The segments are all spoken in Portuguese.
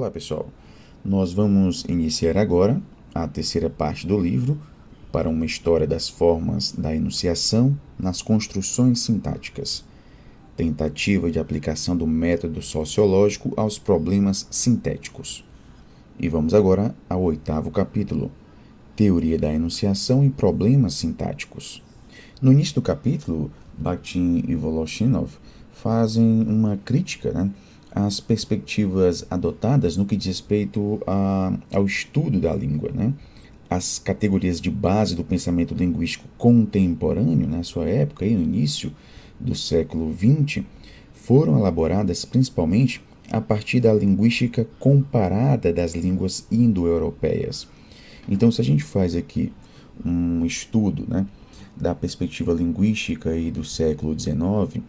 Olá, pessoal. Nós vamos iniciar agora a terceira parte do livro para uma história das formas da enunciação nas construções sintáticas. Tentativa de aplicação do método sociológico aos problemas sintéticos. E vamos agora ao oitavo capítulo, Teoria da enunciação e problemas sintáticos. No início do capítulo, Bakhtin e Voloshinov fazem uma crítica, às perspectivas adotadas no que diz respeito ao estudo da língua. As categorias de base do pensamento linguístico contemporâneo, na sua época, no início do século XX, foram elaboradas principalmente a partir da linguística comparada das línguas indo-europeias. Então, se a gente faz aqui um estudo, da perspectiva linguística aí do século XIX,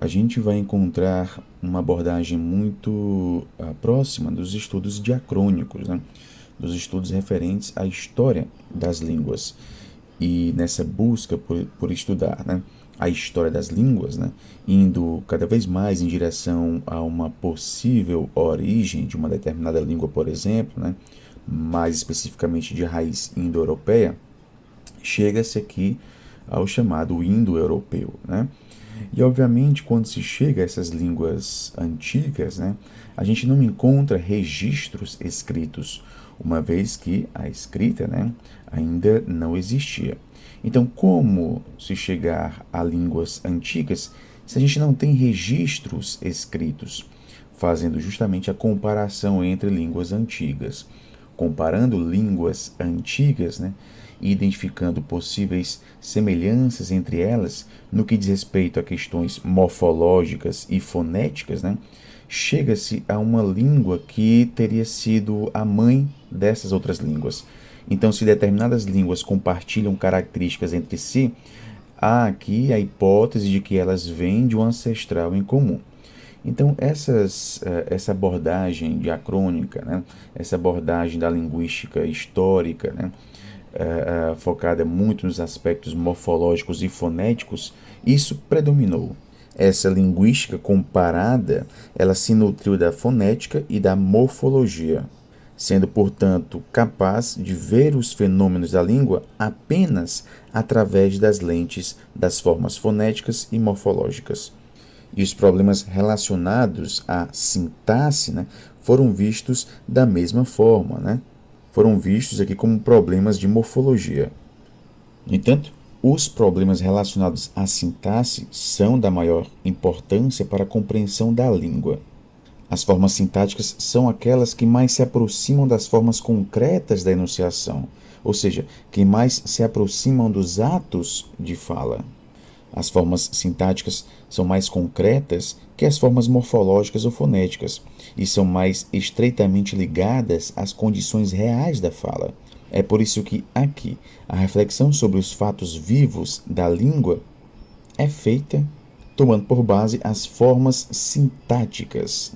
a gente vai encontrar uma abordagem muito próxima dos estudos diacrônicos, dos estudos referentes à história das línguas. E nessa busca por estudar a história das línguas, indo cada vez mais em direção a uma possível origem de uma determinada língua, por exemplo, mais especificamente de raiz indo-europeia, chega-se aqui ao chamado indo-europeu. E, obviamente, quando se chega a essas línguas antigas, a gente não encontra registros escritos, uma vez que a escrita ainda não existia. Então, como se chegar a línguas antigas se a gente não tem registros escritos, fazendo justamente a comparação entre línguas antigas? Comparando línguas antigas, e identificando possíveis semelhanças entre elas no que diz respeito a questões morfológicas e fonéticas, chega-se a uma língua que teria sido a mãe dessas outras línguas. Então, se determinadas línguas compartilham características entre si, há aqui a hipótese de que elas vêm de um ancestral em comum. Então, essa abordagem diacrônica, essa abordagem da linguística histórica, focada muito nos aspectos morfológicos e fonéticos, isso predominou. Essa linguística comparada, ela se nutriu da fonética e da morfologia, sendo, portanto, capaz de ver os fenômenos da língua apenas através das lentes das formas fonéticas e morfológicas. E os problemas relacionados à sintaxe foram vistos da mesma forma, foram vistos aqui como problemas de morfologia. No entanto, os problemas relacionados à sintaxe são da maior importância para a compreensão da língua. As formas sintáticas são aquelas que mais se aproximam das formas concretas da enunciação, ou seja, que mais se aproximam dos atos de fala. As formas sintáticas são mais concretas que as formas morfológicas ou fonéticas e são mais estreitamente ligadas às condições reais da fala. É por isso que aqui a reflexão sobre os fatos vivos da língua é feita tomando por base as formas sintáticas.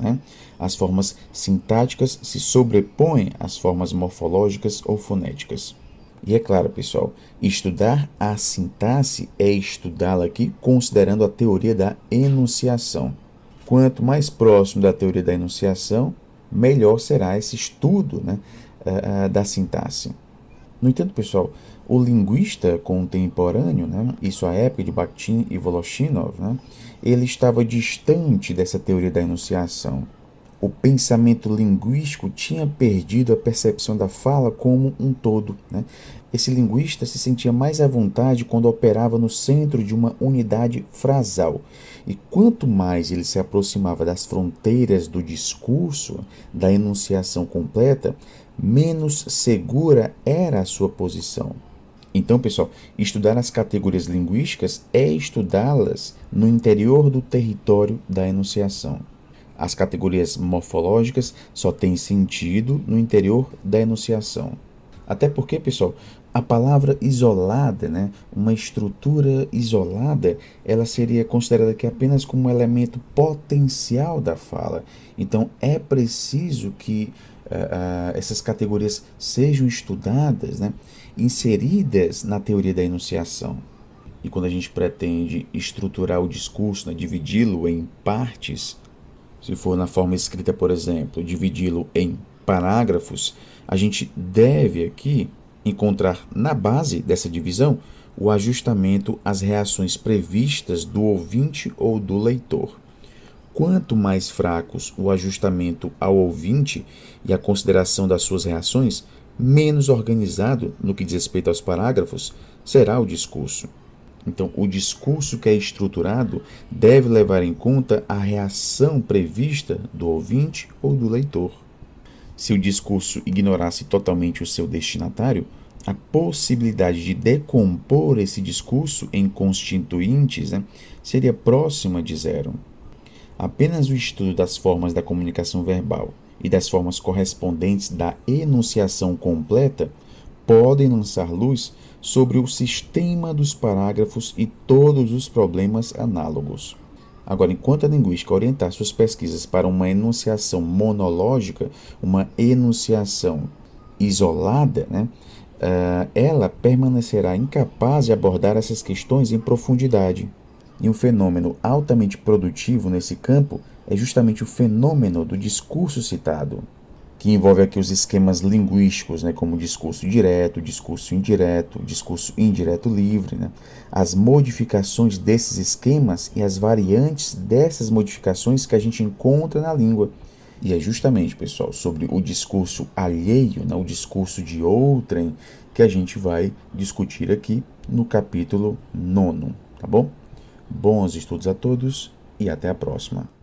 As formas sintáticas se sobrepõem às formas morfológicas ou fonéticas. E é claro, pessoal, estudar a sintaxe é estudá-la aqui considerando a teoria da enunciação. Quanto mais próximo da teoria da enunciação, melhor será esse estudo da sintaxe. No entanto, pessoal, o linguista contemporâneo, isso à época de Bakhtin e Voloshinov, ele estava distante dessa teoria da enunciação. O pensamento linguístico tinha perdido a percepção da fala como um todo. Esse linguista se sentia mais à vontade quando operava no centro de uma unidade frasal. E quanto mais ele se aproximava das fronteiras do discurso, da enunciação completa, menos segura era a sua posição. Então, pessoal, estudar as categorias linguísticas é estudá-las no interior do território da enunciação. As categorias morfológicas só têm sentido no interior da enunciação. Até porque, pessoal, a palavra isolada, uma estrutura isolada, ela seria considerada aqui apenas como um elemento potencial da fala. Então, é preciso que essas categorias sejam estudadas, inseridas na teoria da enunciação. E quando a gente pretende estruturar o discurso, dividi-lo em partes, Se for na forma escrita, por exemplo, dividi-lo em parágrafos, a gente deve aqui encontrar na base dessa divisão o ajustamento às reações previstas do ouvinte ou do leitor. Quanto mais fracos o ajustamento ao ouvinte e a consideração das suas reações, menos organizado no que diz respeito aos parágrafos será o discurso. Então, o discurso que é estruturado deve levar em conta a reação prevista do ouvinte ou do leitor. Se o discurso ignorasse totalmente o seu destinatário, a possibilidade de decompor esse discurso em constituintes, seria próxima de zero. Apenas o estudo das formas da comunicação verbal e das formas correspondentes da enunciação completa podem lançar luz sobre o sistema dos parágrafos e todos os problemas análogos. Agora, enquanto a linguística orientar suas pesquisas para uma enunciação monológica, uma enunciação isolada, ela permanecerá incapaz de abordar essas questões em profundidade. E um fenômeno altamente produtivo nesse campo é justamente o fenômeno do discurso citado, que envolve aqui os esquemas linguísticos, como discurso direto, discurso indireto livre, as modificações desses esquemas e as variantes dessas modificações que a gente encontra na língua. E é justamente, pessoal, sobre o discurso alheio, o discurso de outrem, que a gente vai discutir aqui no capítulo 9, tá bom? Bons estudos a todos e até a próxima.